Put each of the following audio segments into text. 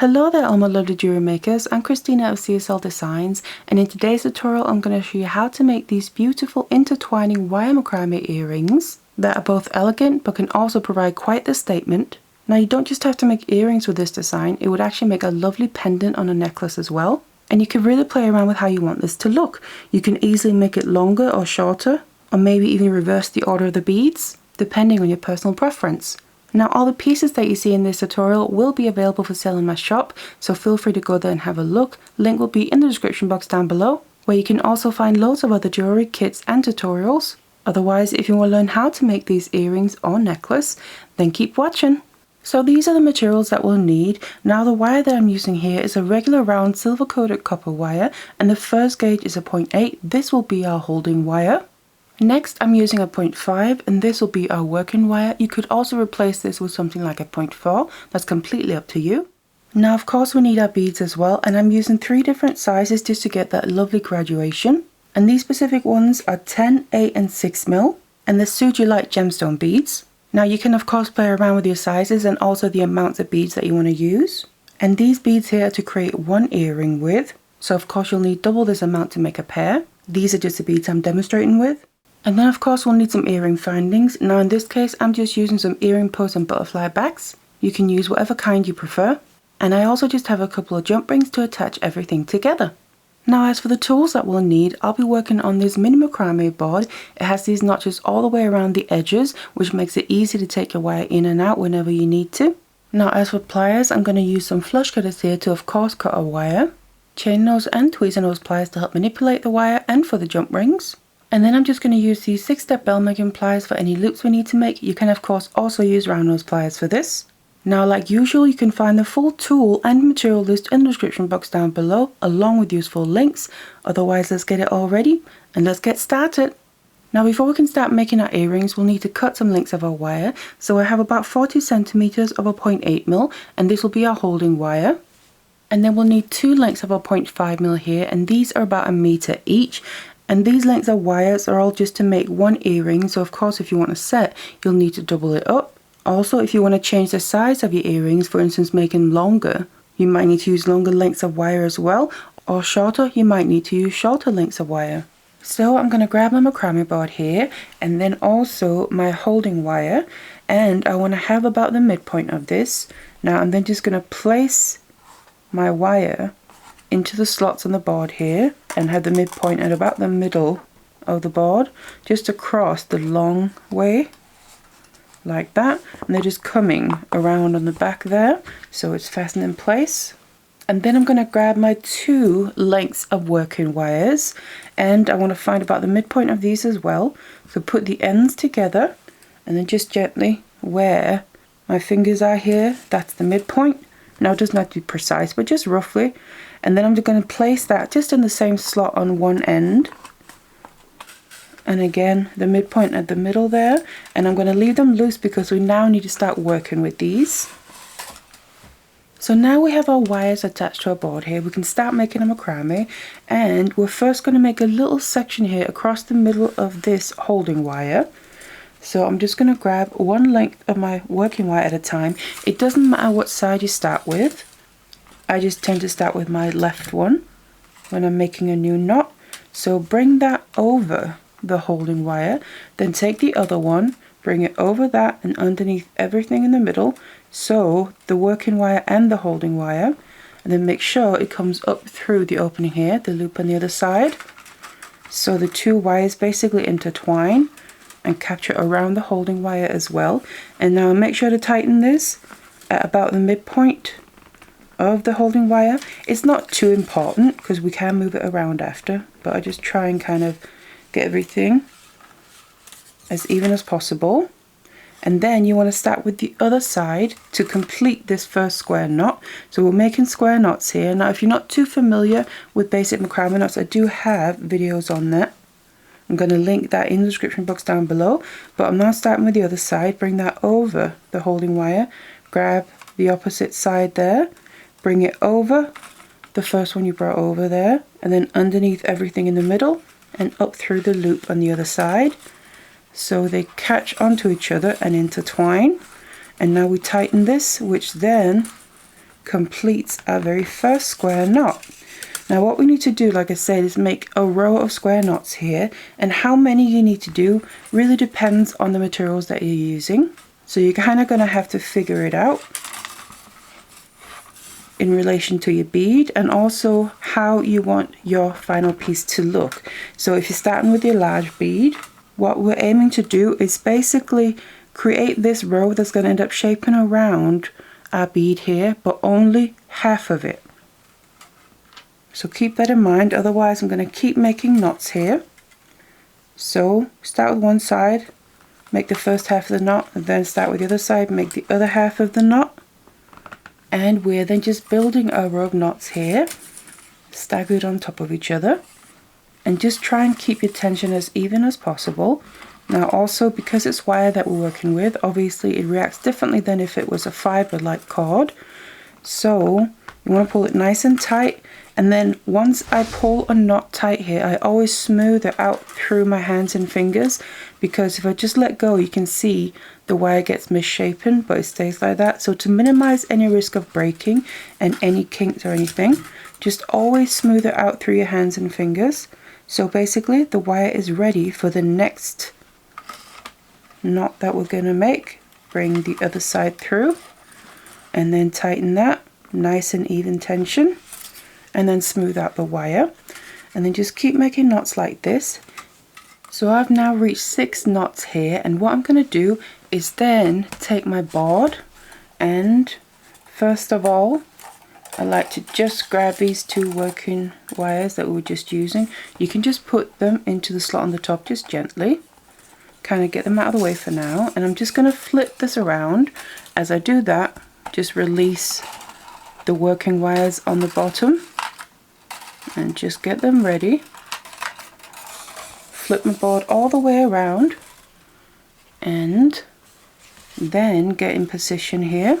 Hello there all my lovely jewelry makers, I'm Christina of CSLdesigns, and in today's tutorial I'm going to show you how to make these beautiful intertwining wire macrame earrings that are both elegant but can also provide quite the statement. Now you don't just have to make earrings with this design, it would actually make a lovely pendant on a necklace as well. And you can really play around with how you want this to look. You can easily make it longer or shorter, or maybe even reverse the order of the beads, depending on your personal preference. Now all the pieces that you see in this tutorial will be available for sale in my shop, so feel free to go there and have a look. Link will be in the description box down below, where you can also find loads of other jewelry kits and tutorials. Otherwise, if you want to learn how to make these earrings or necklace, then keep watching. So these are the materials that we'll need. Now the wire that I'm using here is a regular round silver coated copper wire, and the first gauge is a 0.8. This will be our holding wire. Next I'm using a 0.5, and this will be our working wire. You could also replace this with something like a 0.4, that's completely up to you. Now of course we need our beads as well, and I'm using 3 different sizes just to get that lovely graduation. And these specific ones are 10, 8 and 6 mil, and they're Sujilite gemstone beads. Now you can of course play around with your sizes and also the amounts of beads that you want to use. And these beads here are to create one earring with, so of course you'll need double this amount to make a pair. These are just the beads I'm demonstrating with. And then of course we'll need some earring findings. Now in this case I'm just using some earring posts and butterfly backs. You can use whatever kind you prefer. And I also just have a couple of jump rings to attach everything together. Now as for the tools that we'll need, I'll be working on this mini macrame board. It has these notches all the way around the edges, which makes it easy to take your wire in and out whenever you need to. Now as for pliers, I'm going to use some flush cutters here to of course cut our wire. Chain nose and tweezer nose pliers to help manipulate the wire and for the jump rings. And then I'm just going to use these 6-step bell making pliers for any loops we need to make. You can of course also use round nose pliers for this. Now like usual, you can find the full tool and material list in the description box down below, along with useful links. Otherwise, let's get it all ready and let's get started. Now before we can start making our earrings, we'll need to cut some lengths of our wire. So I have about 40 centimeters of a 0.8 mil, and this will be our holding wire. And then we'll need 2 lengths of a 0.5 mil here, and these are about 1 meter each. And these lengths of wires are all just to make one earring, so of course if you want a set, you'll need to double it up. Also, if you want to change the size of your earrings, for instance making longer, you might need to use longer lengths of wire as well, or shorter, you might need to use shorter lengths of wire. So I'm going to grab my macrame board here, and then also my holding wire, and I want to have about the midpoint of this. Now I'm then just going to place my wire into the slots on the board here and have the midpoint at about the middle of the board, just across the long way like that, and they're just coming around on the back there, so it's fastened in place. And then I'm going to grab my 2 lengths of working wires, and I want to find about the midpoint of these as well. So put the ends together and then just gently where my fingers are here, that's the midpoint. Now it doesn't have to be precise, but just roughly. And then I'm just going to place that just in the same slot on one end. And again, the midpoint at the middle there. And I'm going to leave them loose because we now need to start working with these. So now we have our wires attached to our board here. We can start making a macrame. And we're first going to make a little section here across the middle of this holding wire. So I'm just going to grab one length of my working wire at a time. It doesn't matter what side you start with. I just tend to start with my left one when I'm making a new knot. So bring that over the holding wire, then take the other one, bring it over that and underneath everything in the middle, so the working wire and the holding wire, and then make sure it comes up through the opening here, the loop on the other side, so the 2 wires basically intertwine and capture around the holding wire as well. And now make sure to tighten this at about the midpoint of the holding wire. It's not too important because we can move it around after, but I just try and kind of get everything as even as possible. And then you want to start with the other side to complete this first square knot. So we're making square knots here. Now if you're not too familiar with basic macrame knots, I do have videos on that. I'm going to link that in the description box down below. But I'm now starting with the other side. Bring that over the holding wire, grab the opposite side there, bring it over the first one you brought over there, and then underneath everything in the middle and up through the loop on the other side, so they catch onto each other and intertwine. And now we tighten this, which then completes our very first square knot. Now what we need to do, like I said, is make a row of square knots here, and how many you need to do really depends on the materials that you're using. So you're kind of going to have to figure it out in relation to your bead and also how you want your final piece to look. So if you're starting with your large bead, what we're aiming to do is basically create this row that's going to end up shaping around our bead here, but only half of it. So keep that in mind, otherwise I'm going to keep making knots here. So start with one side, make the first half of the knot, and then start with the other side, make the other half of the knot. And we're then just building a row of knots here, staggered on top of each other. And just try and keep your tension as even as possible. Now also, because it's wire that we're working with, obviously it reacts differently than if it was a fiber like cord. So you want to pull it nice and tight, and then once I pull a knot tight here, I always smooth it out through my hands and fingers, because if I just let go, you can see the wire gets misshapen, but it stays like that. So to minimize any risk of breaking and any kinks or anything, just always smooth it out through your hands and fingers. So basically the wire is ready for the next knot that we're going to make. Bring the other side through and then tighten that, nice and even tension, and then smooth out the wire, and then just keep making knots like this. So I've now reached 6 knots here, and what I'm going to do is then take my board, and first of all I like to just grab these 2 working wires that we were just using. You can just put them into the slot on the top just gently, kind of get them out of the way for now, and I'm just going to flip this around. As I do that, just release the working wires on the bottom and just get them ready. Flip my board all the way around and then get in position here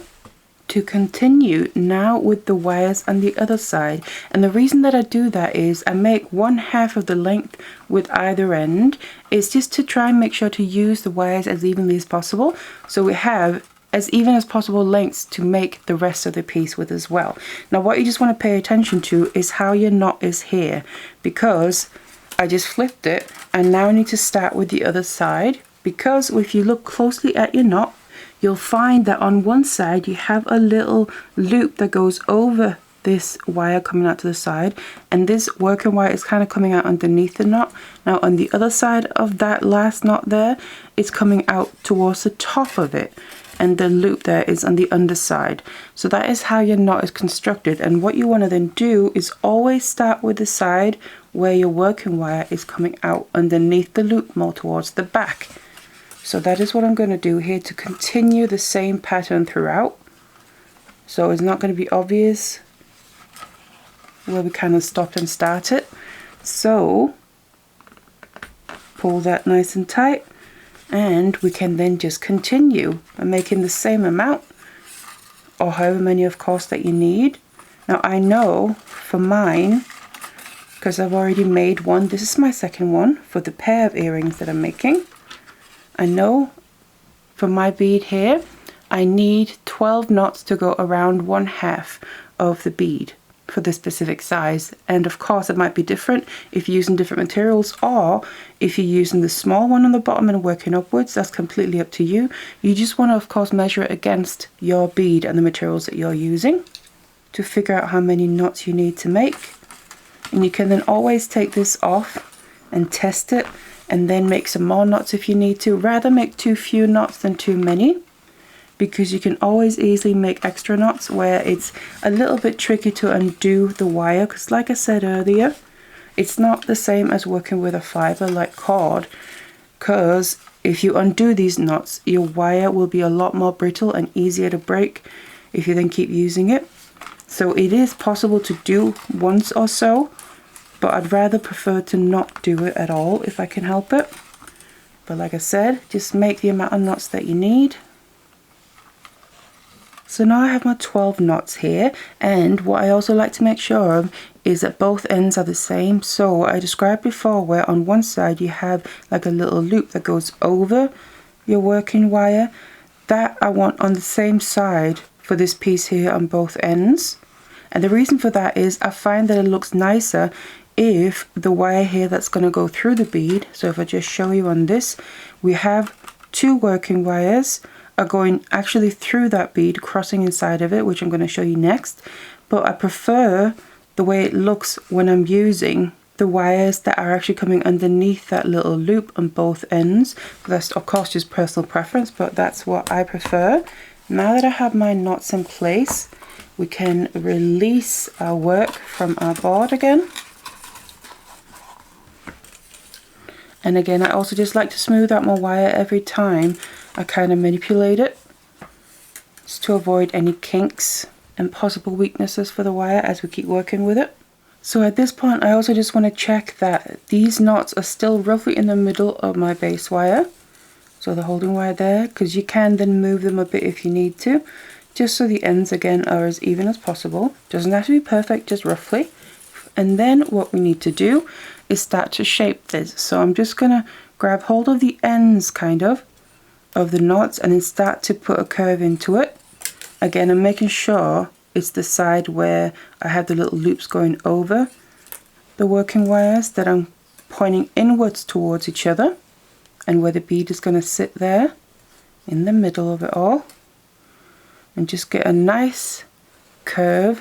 to continue now with the wires on the other side. And the reason that I do that is I make 1/2 of the length with either end. It's just to try and make sure to use the wires as evenly as possible, so we have as even as possible lengths to make the rest of the piece with as well. Now what you just want to pay attention to is how your knot is here, because I just flipped it and now I need to start with the other side, because if you look closely at your knot, you'll find that on one side you have a little loop that goes over this wire coming out to the side, and this working wire is kind of coming out underneath the knot. Now on the other side of that last knot there, it's coming out towards the top of it, and the loop there is on the underside. So that is how your knot is constructed, and what you want to then do is always start with the side where your working wire is coming out underneath the loop, more towards the back. So that is what I'm going to do here to continue the same pattern throughout. So it's not going to be obvious where we kind of stopped and started. So pull that nice and tight, and we can then just continue and making the same amount, or however many of course that you need. Now I know for mine, because I've already made one, this is my second one for the pair of earrings that I'm making. I know for my bead here I need 12 knots to go around 1/2 of the bead for this specific size, and of course it might be different if you're using different materials, or if you're using the small one on the bottom and working upwards. That's completely up to you. You just want to of course measure it against your bead and the materials that you're using to figure out how many knots you need to make. And you can then always take this off and test it, and then make some more knots if you need to. Rather make too few knots than too many, because you can always easily make extra knots where it's a little bit tricky to undo the wire, because like I said earlier, it's not the same as working with a fiber like cord, because if you undo these knots, your wire will be a lot more brittle and easier to break if you then keep using it. So it is possible to do once or so, but I'd rather prefer to not do it at all if I can help it. But like I said, just make the amount of knots that you need. So now I have my 12 knots here, and what I also like to make sure of is that both ends are the same. So what I described before, where on one side you have like a little loop that goes over your working wire, that I want on the same side for this piece here on both ends. And the reason for that is I find that it looks nicer if the wire here that's going to go through the bead, so if I just show you on this, we have 2 working wires are going actually through that bead, crossing inside of it, which I'm going to show you next. But I prefer the way it looks when I'm using the wires that are actually coming underneath that little loop on both ends. That's of course just personal preference, but that's what I prefer. Now that I have my knots in place, we can release our work from our board again. And again, I also just like to smooth out my wire every time I kind of manipulate it, just to avoid any kinks and possible weaknesses for the wire as we keep working with it. So at this point, I also just want to check that these knots are still roughly in the middle of my base wire. So the holding wire there, because you can then move them a bit if you need to, just so the ends again are as even as possible. Doesn't have to be perfect, just roughly. And then what we need to do is start to shape this. So I'm just going to grab hold of the ends kind of the knots and then start to put a curve into it. Again, I'm making sure it's the side where I have the little loops going over the working wires that I'm pointing inwards towards each other, and where the bead is going to sit there in the middle of it all, and just get a nice curve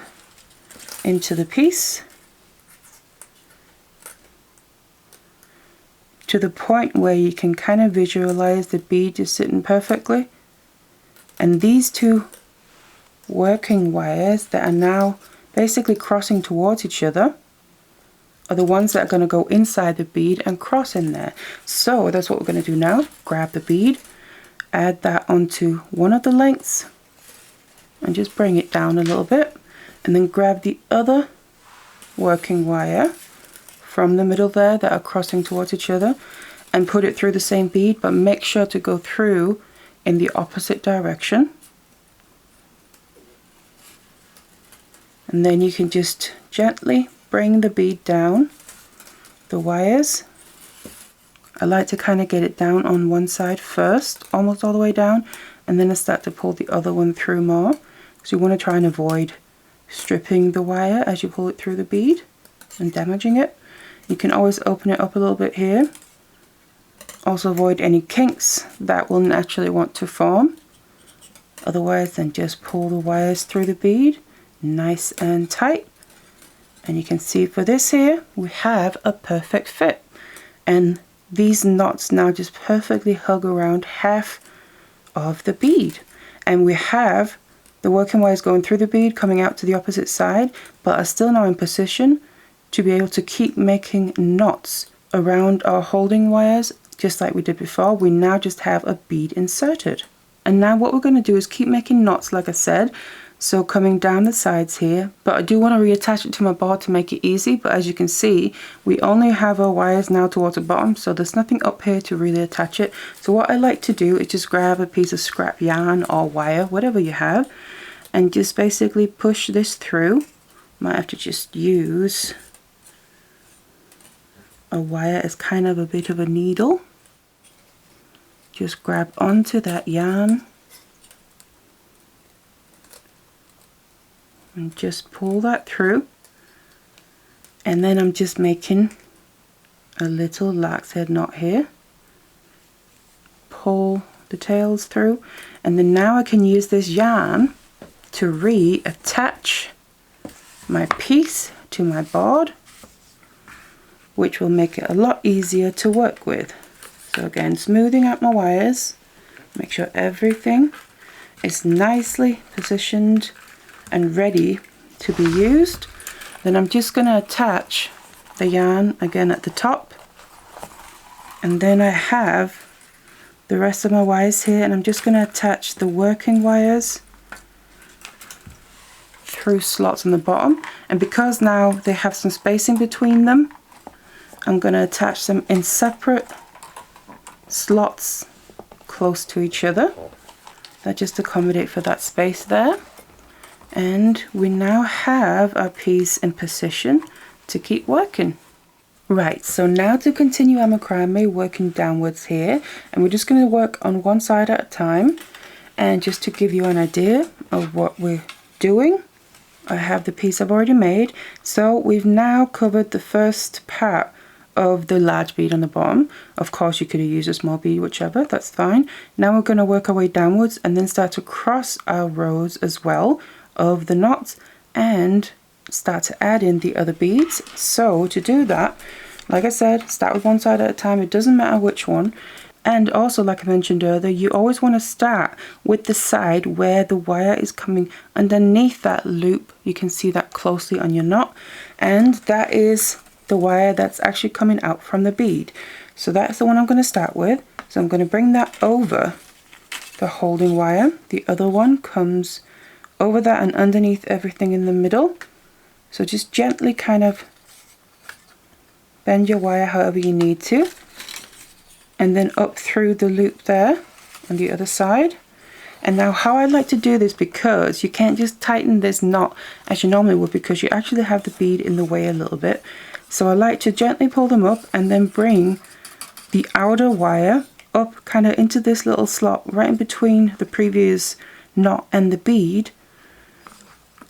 into the piece to the point where you can kind of visualize the bead just sitting perfectly. And these 2 working wires that are now basically crossing towards each other are the ones that are going to go inside the bead and cross in there. So that's what we're going to do now. Grab the bead, add that onto one of the lengths and just bring it down a little bit, and then grab the other working wire from the middle there that are crossing towards each other and put it through the same bead, but make sure to go through in the opposite direction. And then you can just gently bring the bead down the wires. I like to kind of get it down on one side first, almost all the way down, and then I start to pull the other one through more. So you want to try and avoid stripping the wire as you pull it through the bead and damaging it. You can always open it up a little bit here. Also avoid any kinks that will naturally want to form. Otherwise, then just pull the wires through the bead nice and tight, and you can see for this here we have a perfect fit, and these knots now just perfectly hug around half of the bead, and we have the working wires going through the bead coming out to the opposite side, but are still now in position to be able to keep making knots around our holding wires just like we did before. We now just have a bead inserted, and now what we're going to do is keep making knots like I said. So coming down the sides here, but I do want to reattach it to my board to make it easy, but as you can see, we only have our wires now towards the bottom, so there's nothing up here to really attach it. So what I like to do is just grab a piece of scrap yarn or wire, whatever you have, and just basically push this through. Might have to just use a wire as kind of a bit of a needle. Just grab onto that yarn and just pull that through, and then I'm just making a little lark's head knot here. Pull the tails through, and then now I can use this yarn to reattach my piece to my board, which will make it a lot easier to work with. So again, smoothing out my wires, make sure everything is nicely positioned and ready to be used. Then I'm just going to attach the yarn again at the top, and then I have the rest of my wires here, and I'm just going to attach the working wires through slots on the bottom, and because now they have some spacing between them, I'm going to attach them in separate slots close to each other. That just accommodate for that space there. And we now have our piece in position to keep working. Right, so now to continue our macrame, working downwards here, and we're just going to work on one side at a time. And just to give you an idea of what we're doing, I have the piece I've already made. So we've now covered the first part of the large bead on the bottom. Of course you could have used a small bead, whichever, that's fine. Now we're going to work our way downwards and then start to cross our rows as well of the knots and start to add in the other beads. So to do that, like I said, start with one side at a time, it doesn't matter which one. And also, like I mentioned earlier, you always want to start with the side where the wire is coming underneath that loop. You can see that closely on your knot, and that is the wire that's actually coming out from the bead. So that's the one I'm going to start with. So I'm going to bring that over the holding wire. The other one comes over that and underneath everything in the middle. So just gently kind of bend your wire however you need to, and then up through the loop there on the other side. And now how I like to do this, because you can't just tighten this knot as you normally would because you actually have the bead in the way a little bit. So I like to gently pull them up and then bring the outer wire up kind of into this little slot right in between the previous knot and the bead.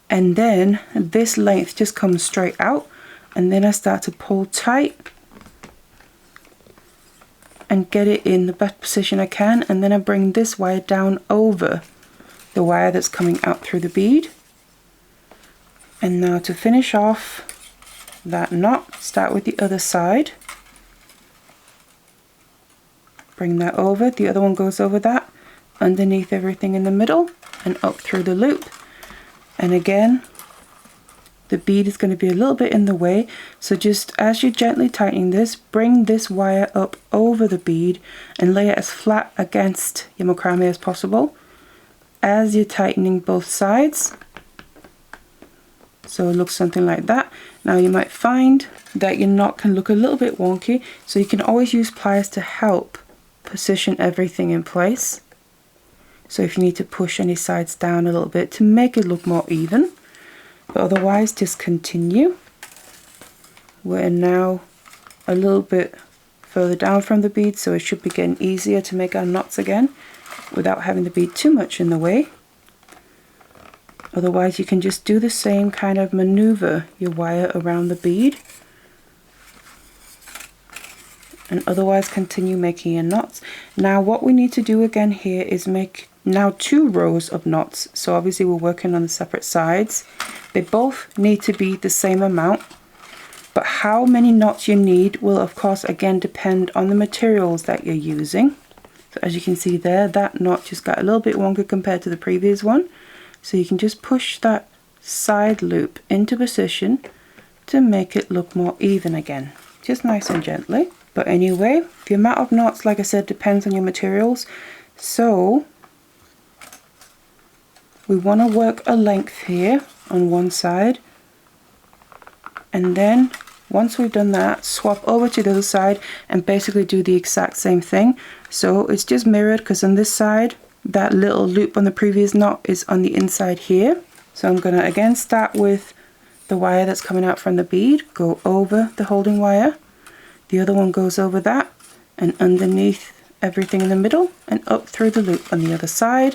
And then this length just comes straight out, and then I start to pull tight and get it in the best position I can, and then I bring this wire down over the wire that's coming out through the bead. And now to finish off that knot, start with the other side, bring that over, the other one goes over that, underneath everything in the middle and up through the loop. And again, the bead is going to be a little bit in the way, so just as you're gently tightening this, bring this wire up over the bead and lay it as flat against your macrame as possible as you're tightening both sides. So it looks something like that. Now you might find that your knot can look a little bit wonky, so you can always use pliers to help position everything in place. So if you need to push any sides down a little bit to make it look more even. But otherwise, just continue. We're now a little bit further down from the bead, so it should be getting easier to make our knots again without having the bead too much in the way. Otherwise, you can just do the same kind of maneuver your wire around the bead, and otherwise continue making your knots. Now what we need to do again here is make now 2 rows of knots. So obviously we're working on the separate sides. They both need to be the same amount, but how many knots you need will of course again depend on the materials that you're using. So as you can see there, that knot just got a little bit longer compared to the previous one. So you can just push that side loop into position to make it look more even again, just nice and gently. But anyway, the amount of knots, like I said, depends on your materials. So we want to work a length here on one side, and then once we've done that, swap over to the other side and basically do the exact same thing. So it's just mirrored, because on this side that little loop on the previous knot is on the inside here. So I'm going to again start with the wire that's coming out from the bead, go over the holding wire, the other one goes over that and underneath everything in the middle and up through the loop on the other side.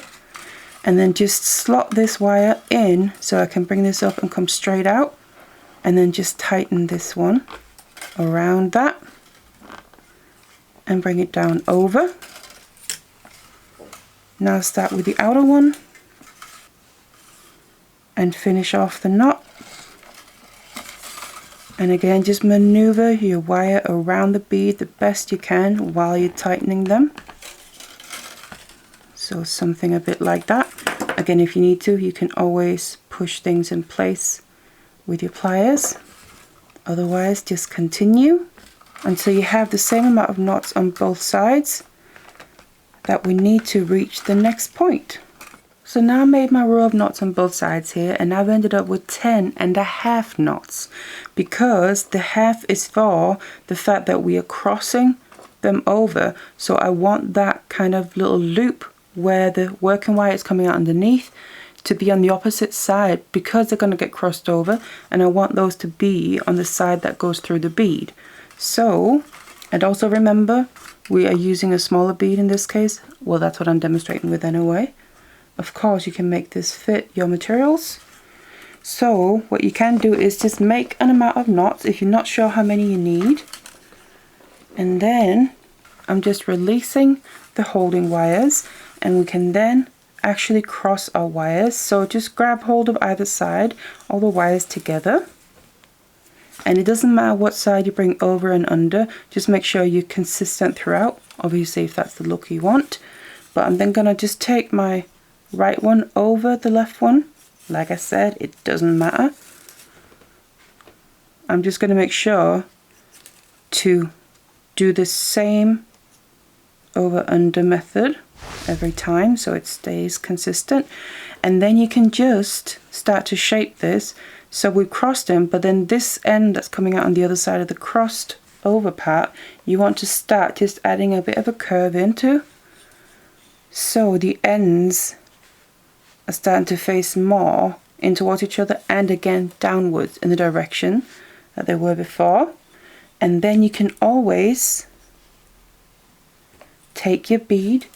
And then just slot this wire in so I can bring this up and come straight out, and then just tighten this one around that and bring it down over. Now start with the outer one and finish off the knot. And again, just maneuver your wire around the bead the best you can while you're tightening them. So something a bit like that. Again, if you need to, you can always push things in place with your pliers. Otherwise, just continue until you have the same amount of knots on both sides that we need to reach the next point. So now I made my row of knots on both sides here, and I've ended up with 10.5 knots, because the half is for the fact that we are crossing them over. So I want that kind of little loop where the working wire is coming out underneath to be on the opposite side, because they're going to get crossed over, and I want those to be on the side that goes through the bead. So, and also remember, we are using a smaller bead in this case. Well, that's what I'm demonstrating with anyway. of course you can make this fit your materials. So what you can do is just make an amount of knots if you're not sure how many you need. And then I'm just releasing the holding wires, and we can then actually cross our wires. So just grab hold of either side, all the wires together. And it doesn't matter what side you bring over and under, just make sure you're consistent throughout, obviously if that's the look you want. But I'm then going to just take my right one over the left one. Like I said, it doesn't matter. I'm just going to make sure to do the same over under method every time so it stays consistent. And then you can just start to shape this. So we've crossed them, but then this end that's coming out on the other side of the crossed over part, you want to start just adding a bit of a curve into. So the ends are starting to face more in towards each other and again downwards in the direction that they were before. And then you can always take your bead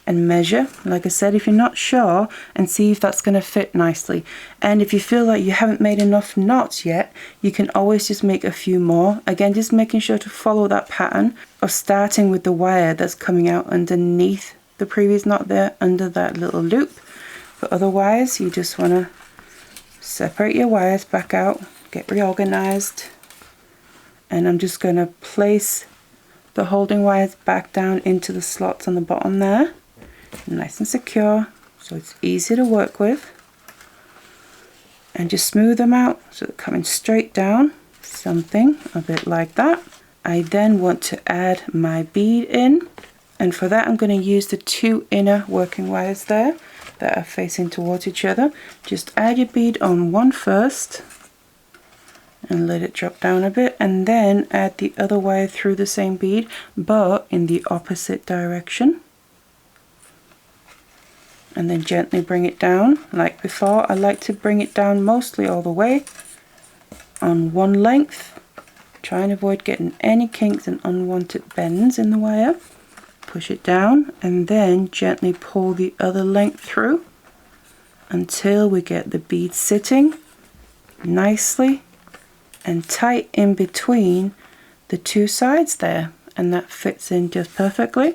and measure, like I said, if you're not sure, and see if that's going to fit nicely. And if you feel like you haven't made enough knots yet, you can always just make a few more. Again, just making sure to follow that pattern of starting with the wire that's coming out underneath the previous knot there, under that little loop. But otherwise, you just want to separate your wires back out, get reorganized, and I'm just going to place the holding wires back down into the slots on the bottom there, nice and secure, so it's easy to work with. And just smooth them out so they're coming straight down, something a bit like that. I then want to add my bead in, and for that I'm going to use the two inner working wires there that are facing towards each other. Just add your bead on one first and let it drop down a bit, and then add the other wire through the same bead but in the opposite direction, and then gently bring it down like before. I like to bring it down mostly all the way on one length, try and avoid getting any kinks and unwanted bends in the wire. Push it down and then gently pull the other length through until we get the bead sitting nicely and tight in between the two sides there, and that fits in just perfectly.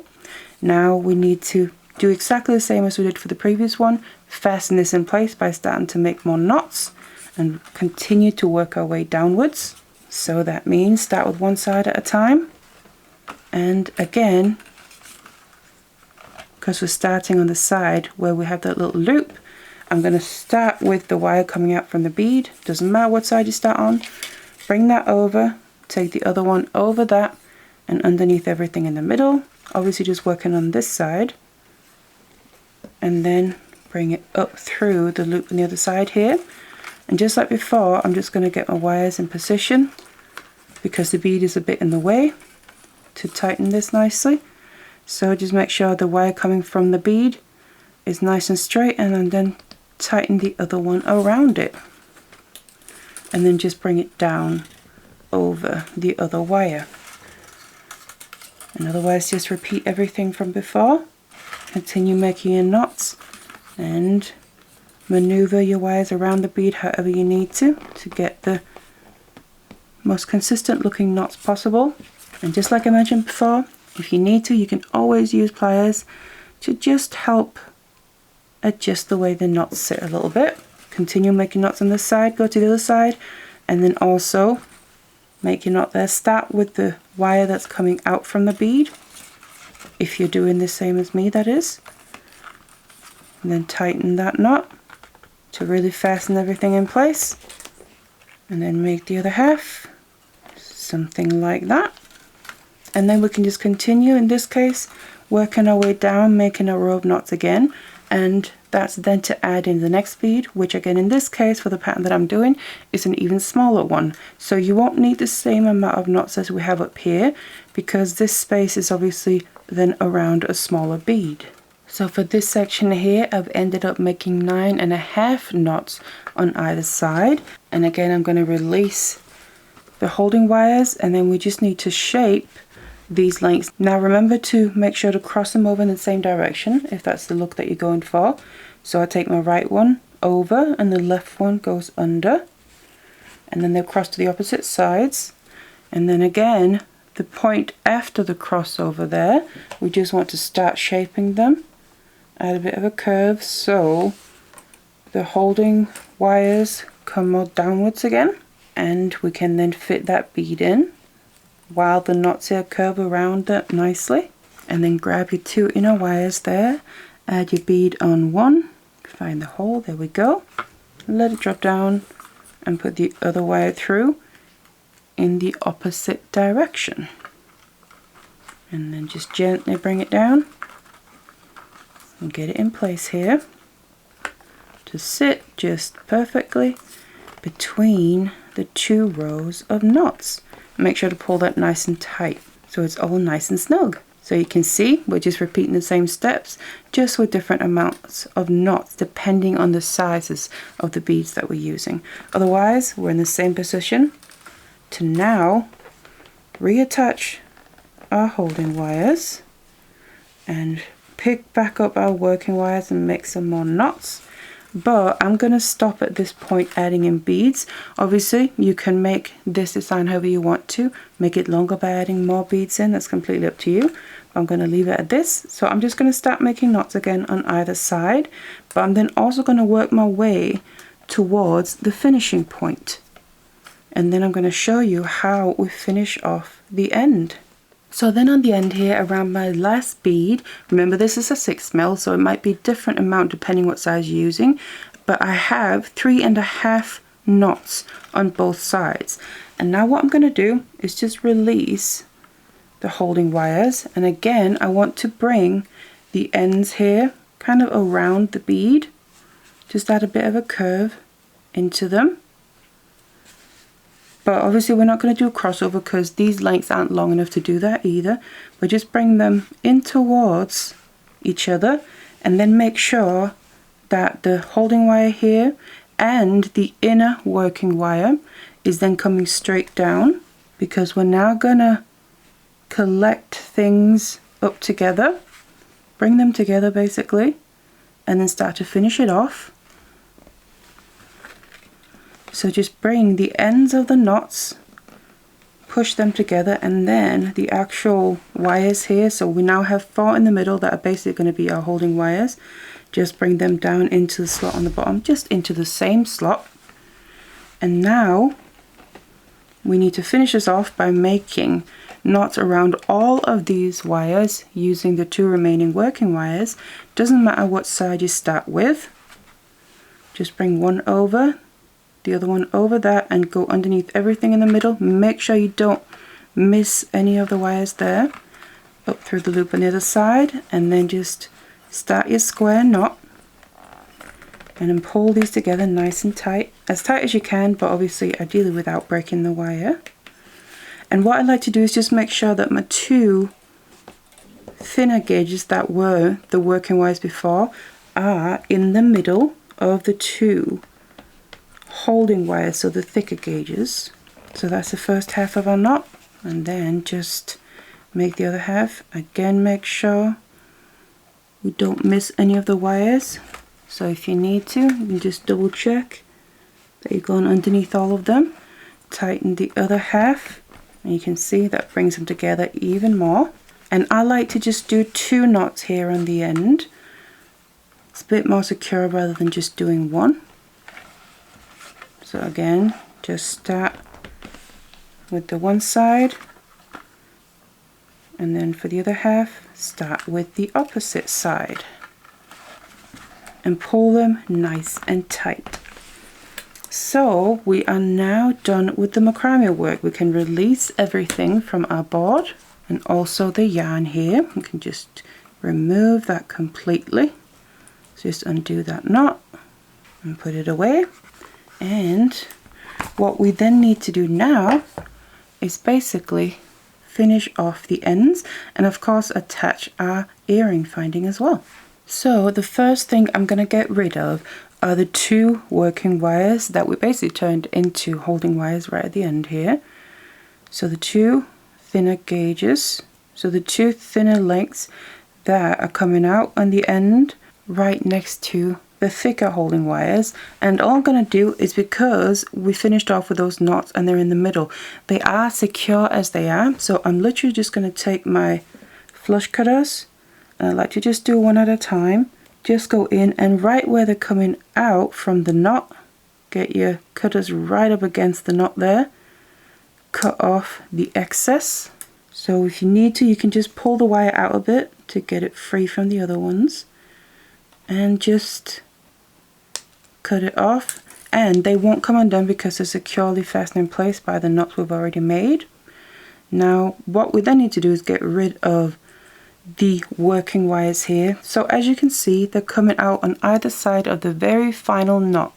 Now we need to do exactly the same as we did for the previous one, fasten this in place by starting to make more knots and continue to work our way downwards. So that means start with one side at a time, and again, because we're starting on the side where we have that little loop, I'm going to start with the wire coming out from the bead. Doesn't matter what side you start on. Bring that over, take the other one over that and underneath everything in the middle. Obviously just working on this side. And then bring it up through the loop on the other side here. And just like before, I'm just going to get my wires in position because the bead is a bit in the way to tighten this nicely. So just make sure the wire coming from the bead is nice and straight, and then tighten the other one around it. And then just bring it down over the other wire. And otherwise just repeat everything from before. Continue making your knots and maneuver your wires around the bead however you need to get the most consistent looking knots possible. And just like I mentioned before, if you need to, you can always use pliers to just help adjust the way the knots sit a little bit. Continue making knots on this side, go to the other side, and then also make your knot there. Start with the wire that's coming out from the bead, if you're doing the same as me, that is. And then tighten that knot to really fasten everything in place. And then make the other half, something like that. And then we can just continue, in this case, working our way down, making a row of knots again. And that's then to add in the next bead, which again in this case for the pattern that I'm doing is an even smaller one. So you won't need the same amount of knots as we have up here, because this space is obviously then around a smaller bead. So for this section here, I've ended up making 9.5 knots on either side. And again, I'm going to release the holding wires, and then we just need to shape these lengths. Now remember to make sure to cross them over in the same direction if that's the look that you're going for. So I take my right one over and the left one goes under, and then they'll cross to the opposite sides. And then again, the point after the crossover there, we just want to start shaping them, add a bit of a curve so the holding wires come more downwards again, and we can then fit that bead in while the knots here curve around it nicely. And then grab your two inner wires there, add your bead on one, find the hole, there we go, let it drop down and put the other wire through in the opposite direction, and then just gently bring it down and get it in place here to sit just perfectly between the two rows of knots. Make sure to pull that nice and tight so it's all nice and snug. So you can see we're just repeating the same steps, just with different amounts of knots depending on the sizes of the beads that we're using. Otherwise, we're in the same position to now reattach our holding wires and pick back up our working wires and make some more knots. But I'm going to stop at this point adding in beads. Obviously you can make this design however you want to, make it longer by adding more beads in, that's completely up to you. I'm going to leave it at this. So I'm just going to start making knots again on either side, but I'm then also going to work my way towards the finishing point. And then I'm going to show you how we finish off the end. So then on the end here around my last bead, remember this is a 6mm, so it might be a different amount depending what size you're using, but I have 3.5 knots on both sides. And now what I'm going to do is just release the holding wires, and again I want to bring the ends here kind of around the bead, just add a bit of a curve into them. But obviously we're not going to do a crossover because these lengths aren't long enough to do that either. But just bring them in towards each other, and then make sure that the holding wire here and the inner working wire is then coming straight down, because we're now going to collect things up together, bring them together basically, and then start to finish it off. So just bring the ends of the knots, push them together, and then the actual wires here, so we now have 4 in the middle that are basically going to be our holding wires, just bring them down into the slot on the bottom, just into the same slot. And now we need to finish this off by making knots around all of these wires using the 2 remaining working wires. Doesn't matter what side you start with, just bring one over, the other one over that, and go underneath everything in the middle. Make sure you don't miss any of the wires there. Up through the loop on the other side, and then just start your square knot and then pull these together nice and tight as you can, but obviously ideally without breaking the wire. And what I like to do is just make sure that my 2 thinner gauges that were the working wires before are in the middle of the 2 holding wires, so the thicker gauges. So that's the first half of our knot, and then just make the other half. Again, make sure we don't miss any of the wires, so if you need to, you can just double check that you're going underneath all of them. Tighten the other half, and you can see that brings them together even more. And I like to just do 2 knots here on the end. It's a bit more secure rather than just doing 1. So again, just start with the one side, and then for the other half, start with the opposite side and pull them nice and tight. So we are now done with the macrame work. We can release everything from our board and also the yarn here. We can just remove that completely. So just undo that knot and put it away. And what we then need to do now is basically finish off the ends and of course attach our earring finding as well. So the first thing I'm going to get rid of are the 2 working wires that we basically turned into holding wires right at the end here. So the 2 thinner gauges, so the 2 thinner lengths that are coming out on the end right next to the thicker holding wires, and all I'm going to do is, because we finished off with those knots and they're in the middle, they are secure as they are, so I'm literally just going to take my flush cutters, and I like to just do one at a time. Just go in and right where they're coming out from the knot, get your cutters right up against the knot there, cut off the excess. So if you need to, you can just pull the wire out a bit to get it free from the other ones, and just cut it off, and they won't come undone because they're securely fastened in place by the knots we've already made. Now what we then need to do is get rid of the working wires here. So as you can see, they're coming out on either side of the very final knot.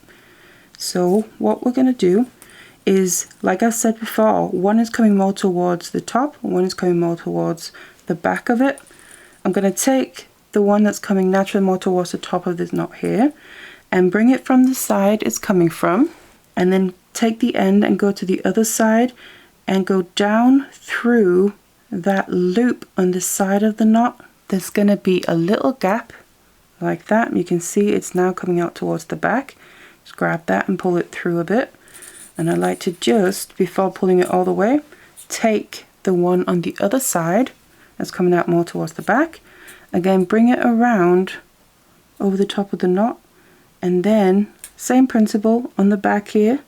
So what we're going to do is, like I said before, one is coming more towards the top, one is coming more towards the back of it. I'm going to take the one that's coming naturally more towards the top of this knot here and bring it from the side it's coming from, and then take the end and go to the other side and go down through that loop on the side of the knot. There's going to be a little gap like that. You can see it's now coming out towards the back. Just grab that and pull it through a bit, and I like to just, before pulling it all the way, take the one on the other side that's coming out more towards the back, again bring it around over the top of the knot, and then same principle on the back here.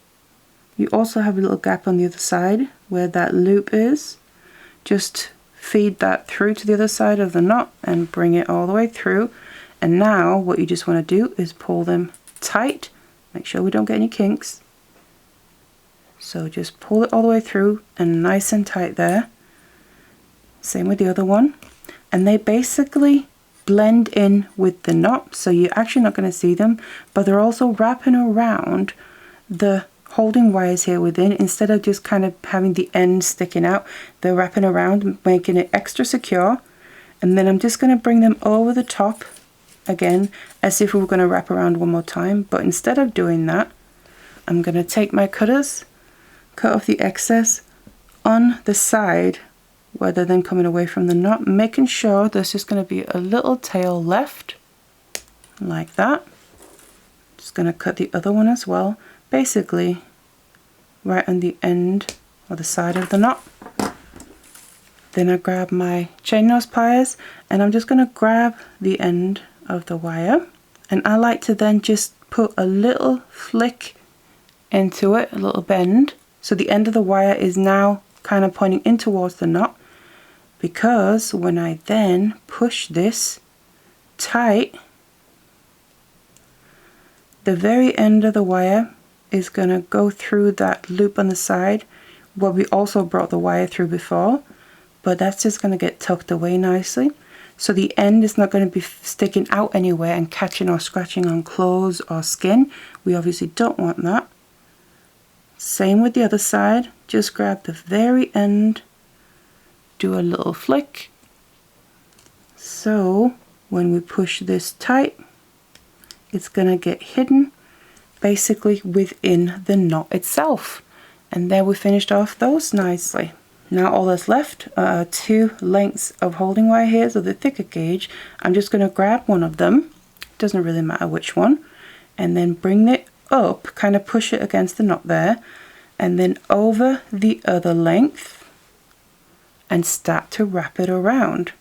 You also have a little gap on the other side where that loop is. Just feed that through to the other side of the knot and bring it all the way through. And now what you just want to do is pull them tight. Make sure we don't get any kinks. So just pull it all the way through and nice and tight there. Same with the other one. And they basically blend in with the knot, so you're actually not going to see them, but they're also wrapping around the holding wires here within. Instead of just kind of having the end sticking out, they're wrapping around, making it extra secure. And then I'm just going to bring them over the top again, as if we were going to wrap around one more time, but instead of doing that, I'm going to take my cutters, cut off the excess on the side where they're then coming away from the knot, making sure there's just going to be a little tail left like that. Just going to cut the other one as well, basically right on the end or the side of the knot. Then I grab my chain nose pliers and I'm just going to grab the end of the wire, and I like to then just put a little flick into it, a little bend, so the end of the wire is now kind of pointing in towards the knot, because when I then push this tight, the very end of the wire is going to go through that loop on the side where we also brought the wire through before, but that's just going to get tucked away nicely. So the end is not going to be sticking out anywhere and catching or scratching on clothes or skin. We obviously don't want that. Same with the other side, just grab the very end, do a little flick. So when we push this tight, it's going to get hidden basically within the knot itself. And there we finished off those nicely. Now all that's left are 2 lengths of holding wire here, so the thicker gauge. I'm just going to grab one of them, doesn't really matter which one, and then bring it up, kind of push it against the knot there, and then over the other length and start to wrap it around.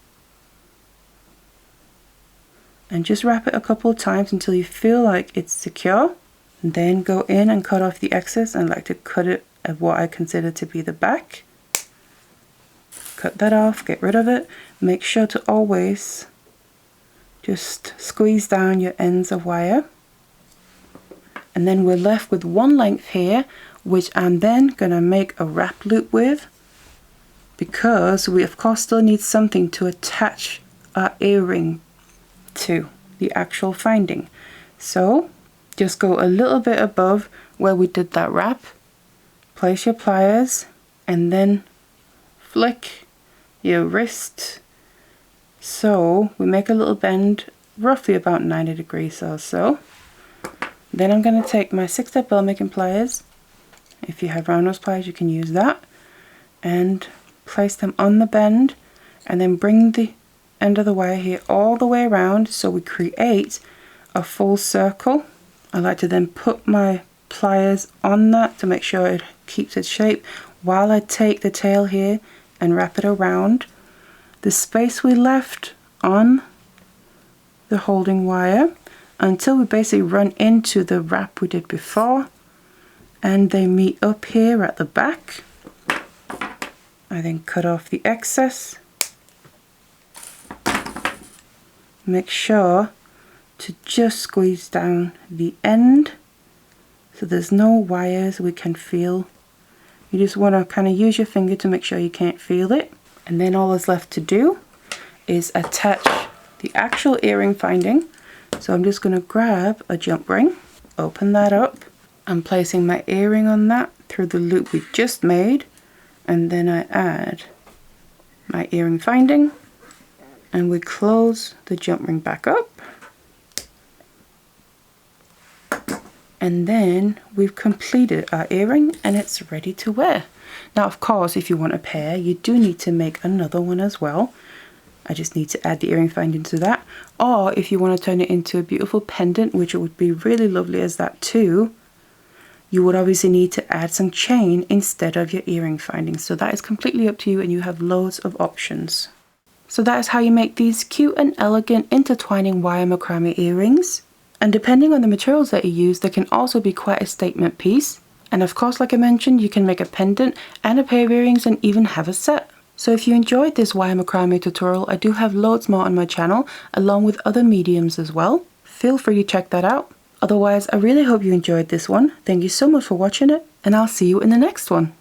And just wrap it a couple of times until you feel like it's secure. And then go in and cut off the excess. I like to cut it at what I consider to be the back. Cut that off, get rid of it. Make sure to always just squeeze down your ends of wire. And then we're left with one length here, which I'm then going to make a wrap loop with, because we of course still need something to attach our earring to the actual finding. So just go a little bit above where we did that wrap, place your pliers, and then flick your wrist. So we make a little bend, roughly about 90 degrees or so. Then I'm going to take my 6-step belt making pliers. If you have round nose pliers, you can use that, and place them on the bend, and then bring the end of the wire here all the way around, so we create a full circle. I like to then put my pliers on that to make sure it keeps its shape while I take the tail here and wrap it around the space we left on the holding wire until we basically run into the wrap we did before and they meet up here at the back. I then cut off the excess. Make sure to just squeeze down the end so there's no wires we can feel. You just want to kind of use your finger to make sure you can't feel it. And then all that's left to do is attach the actual earring finding. So I'm just going to grab a jump ring, open that up. I'm placing my earring on that through the loop we just made. And then I add my earring finding and we close the jump ring back up. And then we've completed our earring and it's ready to wear. Now of course if you want a pair you do need to make another one as well. I just need to add the earring finding to that. Or if you want to turn it into a beautiful pendant, which would be really lovely as that too, you would obviously need to add some chain instead of your earring finding. So that is completely up to you and you have loads of options. So that is how you make these cute and elegant intertwining wire macrame earrings. And depending on the materials that you use, they can also be quite a statement piece. And of course, like I mentioned, you can make a pendant and a pair of earrings and even have a set. So if you enjoyed this wire macrame tutorial, I do have loads more on my channel, along with other mediums as well. Feel free to check that out. Otherwise, I really hope you enjoyed this one. Thank you so much for watching it, and I'll see you in the next one.